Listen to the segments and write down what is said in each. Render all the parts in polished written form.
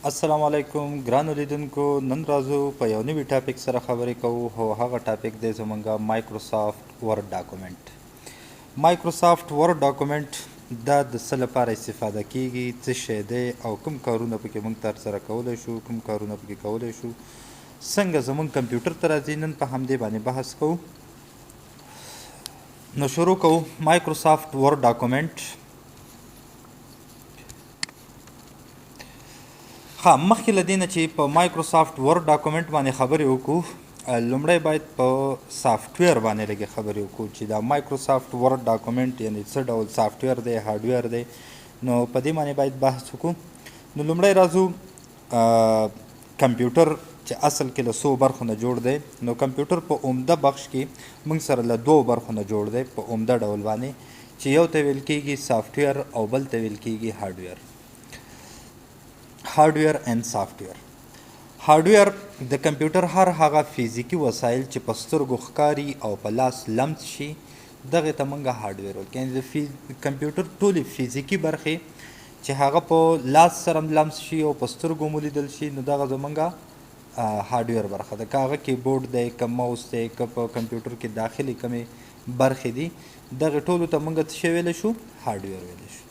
السلام علیکم ګرانو لیدونکو نن راځو په یو نوي ټاپک سره خبرې کوو او هغه ټاپک دی زمونږه مایکروسافټ ورډ ډاکومنټ مایکروسافټ ورډ ډاکومنټ دا د څه لپاره استفاده کیږي څه شی دی او کوم کارونه پکې موږ ترسره کولی شو کوم کارونه پکې کولی شو څنګه زموږ کمپیوټر ته راځي نن په همدې باندې بحث کوو نو شروع کوو مایکروسافټ ورډ ډاکومنټ ها مخکې له دې نه چې په مایکروسافټ ورډ ډاکومنټ باندې خبرې وکړو لومړی باید په سافټویر باندې لږې خبرې وکړو چې دا مایکروسافټ ورډ ډاکومنټ یعنې څه ډول سافټویر دی هارډویر دی نو په دې باندې باید بحث وکړو نو لومړی راځو کمپیوټر چې اصل کې له 100 برخو نه جوړ دی نو کمپیوټر په عمده بخش کې موږ سره له 2 برخو نه جوړ دی په عمده ډول باندې چې یو ته ویل کېږي سافټویر او بل ته ویل کېږي هارډویر هارډویر اینڈ سافټویر هارډویر د کمپیوټر هر هغه فزیکي وسایل چې په سترګو ښکاري او په لاس لمس شي دغه ته موږ هارډویر ویل یعنې د کمپیوټر ټولې فزیکي برخې چې هغه په لاس سره لمس شي او په سترګو مو لیدل شي نو دغه زموږ هارډویر برخه ده که هغه کیبورډ دی که موس دی که په کمپیوټر کې داخلي کمې برخې دي دغه ټولو ته موږ څه شی ویلی شو هارډویر ویلی شو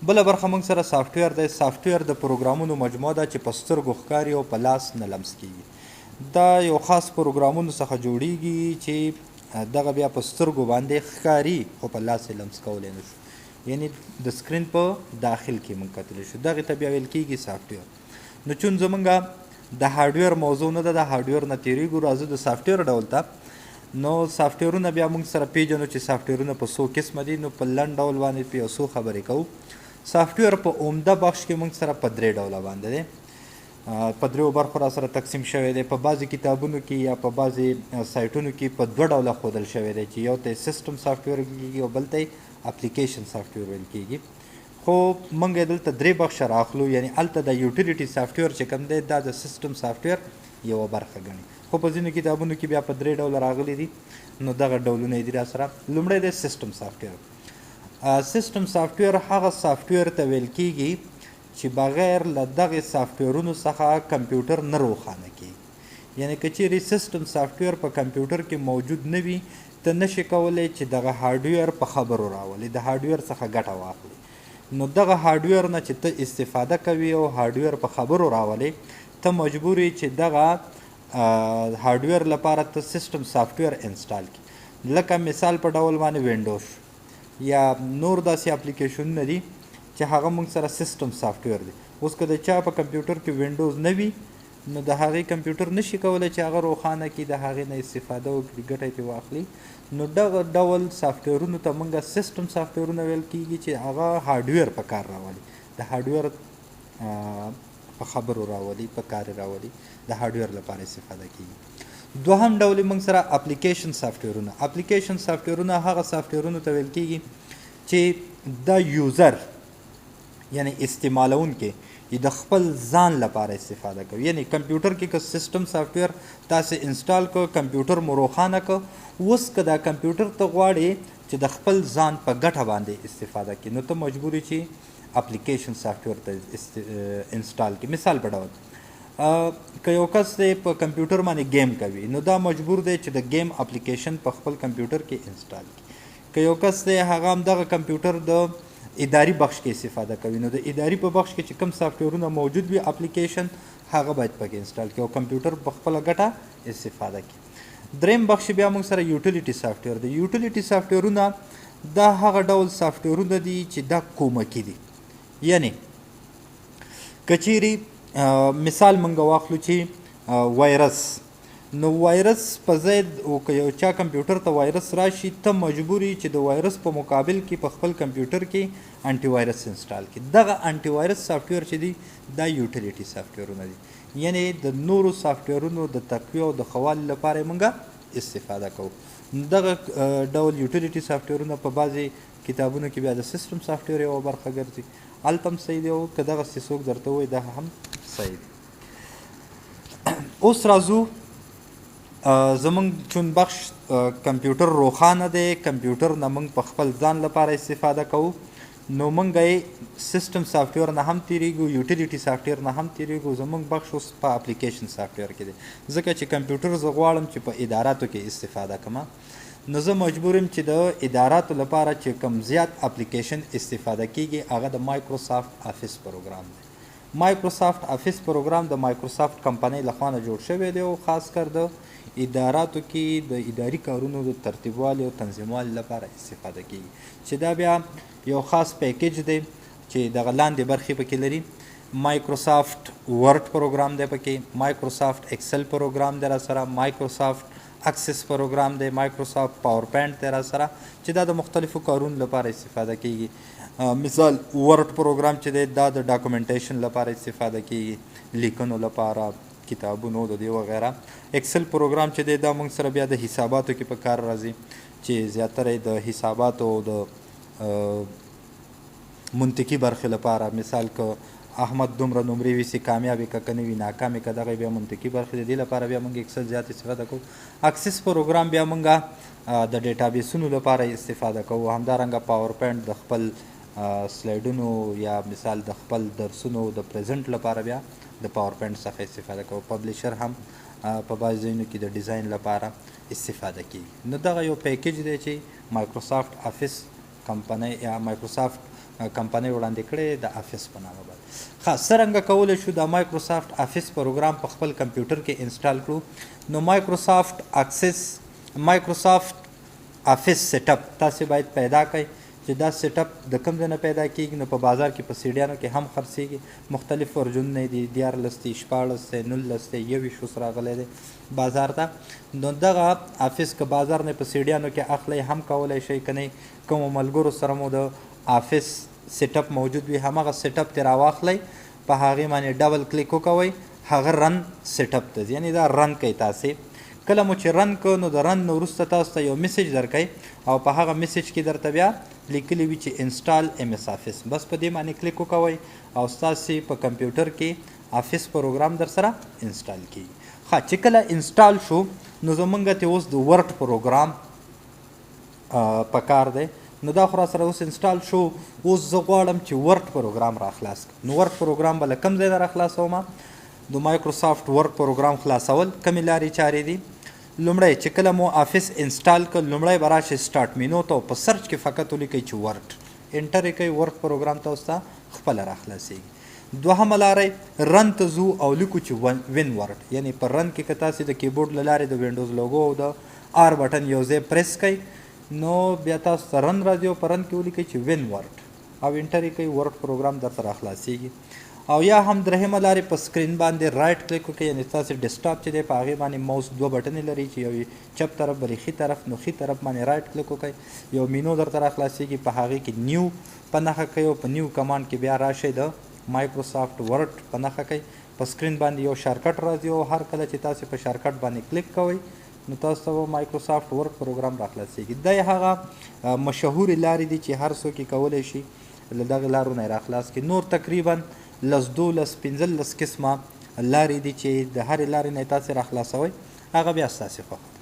بله برخه موږ سره سافټویر دی سافټویر د پروګرامونو مجموعه ده چې په سترګو ښکاري او په لاس نه لمس کیږي دا یو خاص پروګرامونو څخه جوړیږي چې دغه بیا په سترګو باندې ښکاري خو په لاس یې لمس کولی نه شو یعنې د سکرین په داخل کې موږ کتلی شو دغې ته بیا ویل کیږي سافټویر نو چون زمونږ د هارډویر موضوع نه ده د هارډویر نه تېرېږو راځو د سافټویر ډول ته نو سافټویرونه بیا موږ سره پیژنو چې سافټویرونه په څو قسمه دي نو په لنډ ډول باندې په یو څو خبرې کوو سافټویر په عمده بخش کې موږ سره په 3 ډوله باندې دی په 3 برخو را سره تقسیم شوی دی په بعضې کتابونو کې یا په بعضې سایټونو کې په 2 ډوله ښودل شوی دی چې یو ته سیسټم سافټویر کېږي او بل ته اپلیکیشن سافټویر ویل کېږي خو موږ یې دلته 3 بخشه راخلو یعنې هلته د یوټیلیټي سافټویر چې کوم دی دا د سیسټم سافټویر یوه برخه ګڼي خو په ځینو کتابونو کې بیا په 3 ډوله راغلي دي نو دغه ډولونه یې دي را سره لومړی دی سیسټم سافټویر سیسټم سافټویر هغه سافټویر ته ویل کېږي چې بغیر له دغې سافټویرونو څخه کمپیوټر نه روښانه کېږي یعنې که چیرې سیسټم سافټویر په کمپیوټر کې موجود نه وي ته نشي کولی چې دغه هارډویر په خبرو راولي د هارډویر څخه ګټه واخلي نو دغه هارډویر نه چې ته استفاده کوي او هارډویر په خبرو راولي ته مجبور یې چې دغه هارډویر لپاره ته سیسټم سافټویر انسټال کړي لکه مثال په ډول باندې وینډوز یا نور داسې اپلیکیشنونه دي چې هغه موږ سره سیسټم سافټویر دی اوس که د چا په کمپیوټر کې وینډوز نه وي نو د هغې کمپیوټر نشي کولی چې هغه روښانه کړي د هغې نه استفاده وکړي ګټه یې پرې واخلي نو دغه ډول سافټویرونو ته موږ سیسټم سافټویرونه ویل کېږي چې هغه هارډویر په کار راولي د هارډویر په خبرو راولي په کار راولي د هارډویر لپاره استفاده کېږي دوهم ډول موږ سره اپلیکیشن سافټویرونه اپلیکیشن سافټویرونه هغه سافټویرونو ته ویل کېږي چې د یوزر یعنی استعمالونکي د خپل ځان لپاره استفاده کوي یعنی کمپیوټر کې که سیسټم سافټویر تاسې انسټال کړه کمپیوټر مو روښانه کړه اوس که دا کمپیوټر ته غواړې چې د خپل ځان په ګټه باندې استفاده کړي نو ته مجبور یې چې اپلیکیشن سافټویر ته انسټال کړي مثال په ډول که یو کس دی په کمپیوټر باندې گیم کوي نو دا مجبور دی چې د گیم اپلیکیشن په خپل کمپیوټر کې انسټال کړي که یو کس دی هغه همدغه کمپیوټر د اداري بخش کې استفاده کوي نو د اداري په بخش کې چې کوم سافټویرونه موجود وي اپلیکیشن هغه باید پکې انسټال کړي او کمپیوټر په خپله ګټه استفاده کړي دریم بخش بیا موږ سره یوټیلیټي سافټویر دی یوټیلیټي سافټویرونه دا هغه ډول سافټویرونه دي چې دا کومکي دي یعنې که چیرې مثال منګه واخلو چې وایرس نو وایرس په ځای که یو چا کمپیوټر ته وایرس راشي ته مجبور یې چې د وایرس په مقابل کې په خپل کمپیوټر کې انټي وایرس انسټال کړي دغه انټي وایرس سافټویر چې دي دا یوټیلیټي سافټویرونه دي یعنې د نورو سافټویرونو د تقویه او د ښه والي لپاره یې موږ استفاده کوو دغه ډول یوټیلیټي سافټویرونه په بعضې کتابونو کې بیا د سیسټم سافټویر یوه برخه ګرځي هلته هم صحیح دی او که دغسې څوک درته ووایي دا هم صحیح دی اوس راځو زمونږ چون بخش کمپیوټر روښانه دی کمپیوټر نه موږ په خپل ځان لپاره استفاده کوو نو موږ یې سیسټم سافټویر نه هم تیریږو، یوټیلیټي سافټویر نه هم تیریږو. زموږ بخش اوس په اپلیکیشن سافټویر کې دی، ځکه چې کمپیوټر زه غواړم چې په اداراتو کې استفاده کړم، نو زه مجبور یم چې د اداراتو لپاره چې کم زیات اپلیکیشن استفاده کیږي هغه د مایکروسافټ افیس پروګرام دی. مایکروسافټ افیس پروګرام د مایکروسافټ کمپنۍ لخوا نه جوړ شوی دی او خاص کر د اداراتو کې د اداري کارونو د ترتیبوالي او تنظیموالي لپاره استفاده کیږي، چې دا بیا یو خاص پیکیج دی چې دغه لاندې برخې پکې لري. مایکروسافټ ورډ پروګرام دی پکې، مایکروسافټ ایکسل پروګرام دی را سره، مایکروسافټ اکسس پروګرام دی، مایکروسافټ پاور پوینټ دی را سره، چې دا د مختلفو کارونو لپاره استفاده کیږي. مثال ورډ پروګرام چې دی دا د ډاکومنټیشن لپاره استفاده کیږي، لیکنو لپاره، کتابونو د دې وغیره. ایکسل پروګرام چې دی دا موږ سره بیا د حساباتو کې په کار راځي، چې زیاتره د حساباتو د منطقي برخې لپاره، مثال که احمد دومره نمرې ویسي کامیابې که که نه وي ناکامې که دغه بیا منطقي برخې د دې لپاره بیا موږ اکسل زیات استفاده کوو. اکسس پروګرام بیا موږ د ډیټابیسونو لپاره استفاده کوو. همدارنګه پاور پوینټ د خپل سلایډونو یا مثال د خپل درسونو د پریزنټ لپاره بیا د پاور پوینټ څخه استفاده کوو. پبلیشر هم په بعض ځایونو کې د ډیزاین لپاره استفاده کیږي. نو دغه یو پیکیج دی چې مایکروسافټ افیس کمپنۍ یا مایکروسافټ کمپنۍ وړاندې کړی د افیس په نامه باندې. ښه څرنګه کولی شو د مایکروسافټ افیس پروګرام په خپل کمپیوټر کې انسټال کړو؟ نو مایکروسافټ افیس سیټ اپ تاسې باید پیدا کړئ، چې دا سیټ اپ د کوم ځای نه پیدا کیږي. نو په بازار کې په سیډیانو کې هم خرڅیږي، مختلف ورژنونه دي، 14 دي، 14 دی، 19 دی، 21 اوس راغلی دی بازار ته. نو دغه افیس که بازار نه په سیډیانو کې اخلئ هم کولی شئ، که نه کومو ملګرو سره مو د افیس سیټ اپ موجود وي همغه سیټ اپ ترې راواخلئ، په هغې باندې ډبل کلیک وکوئ، هغه رن سیټ اپ ته ځي، یعنې دا رن کوي. تاسې کله مو چې رن کړو نو د رن نه وروسته تاسو ته یو میسج درکوي او په هغه میسج کې درته بیا لیکلي وي چې انسټال ایم ایس افیس. بس په دې باندې کلیک وکوئ او ستاسې په کمپیوټر کې افیس پروګرام در سره انسټال کیږي. ښه چې کله انسټال شو نو زمونږ ته اوس د ورډ پروګرام په کار دی. نو دا خو را سره اوس انسټال شو، اوس زه غواړم چې ورډ پروګرام را خلاص کړم. نو ورډ پروګرام به له کوم ځای نه را خلاصوم؟ د مایکروسافټ ورډ پروګرام خلاصول کومې لارې چارې دي؟ لومړی چې کله مو افیس انسټال کړ لومړی به راشئ سټارټ مینو ته او په سرچ کې فقط ولیکئ چې ورډ، انټر یې کوئ، ورډ پروګرام ته اوس ته خپله را خلاصیږي. دوهمه لاره رن ته ځو او لیکو چې وین ورډ، یعنې په رن کې که تاسې د کیبورډ له لارې د وینډوز لوګو او د آر بټن یو ځای پریس کوئ نو بیا تاسو ته رن راځي او په رن کې ولیکئ چې وین ورډ او انټر یې کوئ، ورډ پروګرام درته را خلاصیږي. او یا هم درېیمه لارې په سکرین باندې رایټ کلیک وکړئ، یعنې ستاسې ډیسکټاپ چې دی په هغې باندې موس 2 بټنې لري چې یو چپ طرف بلې ښي طرف، نو ښي طرف باندې رایټ کلیک وکړئ، یو مینو درته را خلاصیږي، په هغې کې نیو په نښه کوئ او په نیو کمانډ کې بیا راشئ د مایکروسافټ ورډ په نښه کوئ، په سکرین باندې یو شارکټ راځي او هر کله چې تاسې په شارکټ باندې کلیک کوئ نو تاسو ته مایکروسافټ ورډ پروګرام را خلاصیږي. دا هغه مشهورې لارې دي چې هر څوک یې کولی شي له دغې لارو نه یې را خلاص کړي. نور تقریبا 12 15 قسمه لارې دي چې د هرې لارې نه یې تاسې را خلاصوئ، هغه بیا ستاسې خوښه ده.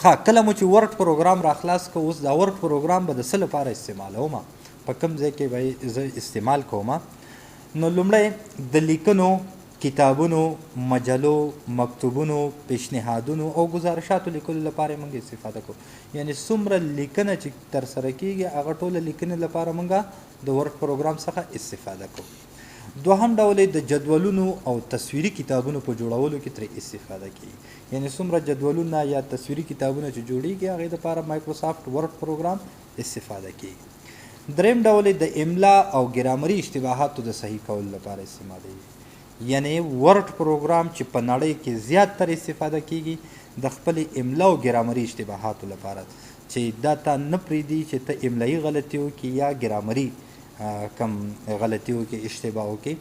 ښه کله مو چې ورډ پروګرام را خلاص کړو، اوس دا ورډ پروګرام به د څه لپاره استعمالوم، په کوم ځای کې به زه استعمال کوم؟ نو لومړی د لیکنو، کتابونو، مجلو، مکتوبونو، پیشنهادونو او گزارشاتو لیکلو لپاره موږ استفاده کوو. یعنې څومره لیکنه چې ترسره کیږي هغه ټوله لیکنې لپاره موږ د ورډ پروګرام څخه استفاده کوو. دوهم ډول د جدولونو او تصویري کتابونو په جوړولو کې ترې استفاده کیږي. یعنې څومره جدولونه یا تصویري کتابونه چې جوړیږي هغې دپاره مایکروسافټ ورډ پروګرام استفاده کیږي. دریم ډول د املا او ګرامري اشتباهاتو د صحیح کولو لپاره استعمالیږي. یعنې ورډ پروګرام چې په نړۍ کې زیاتره استفاده کیږي د خپلې املا او ګرامري اشتباهاتو لپاره، چې دا تا نه پرېږدي چې ته املایي غلطي وکړي یا ګرامري کم غلطي وکړي، اشتباه وکړي،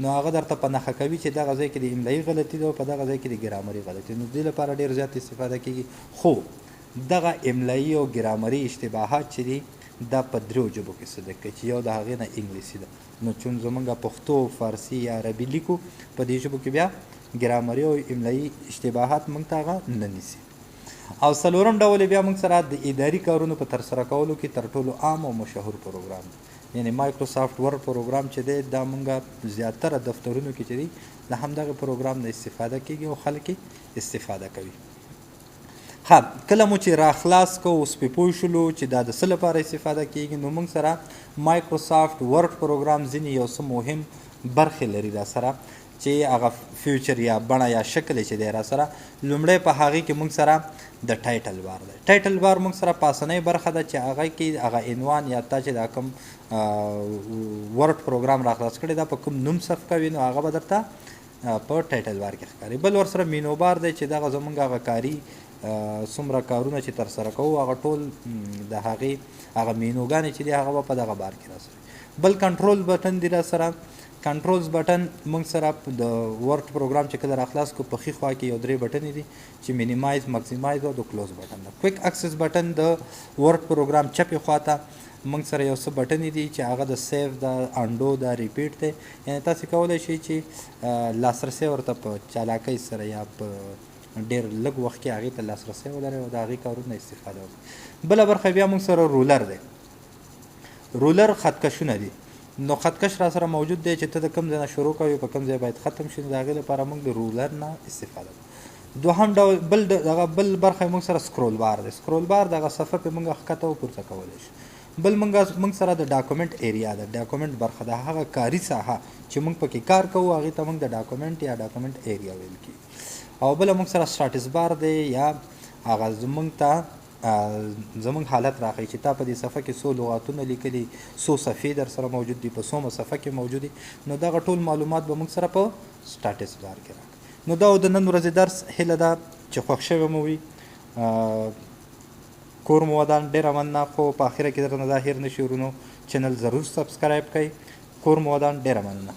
نو هغه درته په نښه کوي چې دغه ځای کې د املایي غلطي ده او په دغه ځای کې د ګرامري غلطي، نو دې لپاره ډېر زیات استفاده کیږي. خو دغه املایي او ګرامري اشتباهات چې دي دا په 3 ژبو کې صدق کوي، چې یو د هغې نه انګلیسي ده. نو چون زمونږ پښتو، فارسي یا عربي لیکو په دې ژبو کې بیا ګرامري او املایي اشتباهات موږ ته هغه نه نیسي. او څلورم ډول بیا موږ سره د اداري کارونو په ترسره کولو کې تر ټولو عام او مشهور پروګرام یعنی مایکروسافټ ورډ پروګرام چې دی دا موږ زیاتره دفترونو کې چې دی د همدغه پروګرام نه استفاده کیږي او خلک استفاده کوي. ها کله مو چې را خلاص کو اوس پې پوه شولو چې دا د څه لپاره استفاده کیږي نو موږ سره مایکروسافټ ورډ پروګرام ځینې یو څه مهم برخې لري را سره چې هغه فیوچر یا بڼه یا شکل چې دی را سره. لومړی په هغې کې موږ سره د ټایټل بار دی. ټایټل بار موږ سره پاسنۍ برخه ده چې هغه کې هغه عنوان یا تا چې دا کوم ورډ پروګرام را خلاص کړی دا په کوم نوم صفحه وي نو هغه به درته په ټایټل بار کې ښکاري. بل ورسره مینو بار دی چې دغه زموږ هغه کاري څومره کارونه چې ترسره کوو هغه ټول د هغې هغه مینوګانې چې دي هغه به په دغه بار کې را سره. بل کنټرول بټن دی را سره. کنټرولز بټن موږ سره د ورډ پروګرام چې کله را خلاص کو په ښي خوا کې یو درې بټنې دي چې مینیمایز مکسیمایز او د کلوز بټن ده. کویک اکسس بټن د ورډ پروګرام چپې خوا ته موږ سره یو څه بټنې دي چې هغه د سیف د انډو د ریپیټ دی یعنی تاسې کولی شئ چې لاسرسی ورته په چالاکۍ سره یا په ډېر لږ وخت کې هغې ته لاسرسی ولرئ او د هغې کارونه استفاده وکړئ. بله برخه بیا موږ سره رولر دی. رولر خطکشونه دي نو خطکش را سره موجود دی چې ته د کوم ځای نه شروع کوې په کوم ځای باید ختم شي نو د هغې لپاره موږ د رولر نه استفاده کوو. دوهم ډول بل برخه موږ سره سکرول بار دی. سکرول بار دغه صفحه پې موږ ښکته او پورته کولی شو. بل موږ سره د ډاکومنټ ایریا ده. ډاکومنټ برخه ده هغه کاري ساحه چې موږ پکې کار کوو هغې ته موږ د ډاکومنټ یا ډاکومنټ ایریا ویل کېږي. او بله موږ سره سټاټس بار دی یا هغه زموږ ته زموږ حالت راښیي چې تا په دې صفحه کې څو لغاتونه لیکلي څو صفحې در سره موجود دي په څومره صفحه کې موجود دي نو دغه ټول معلومات به موږ سره په سټاټس بار کې راکړي. نو دا د نن ورځې درس هیله ده چې خوښ شوی مو وي. کور مو ودان ډېره مننه خو په اخره کې درنه دا هېر نه شي ورونو چینل ضرور سبسکرایب کړئ. کور مو ودان ډېره مننه.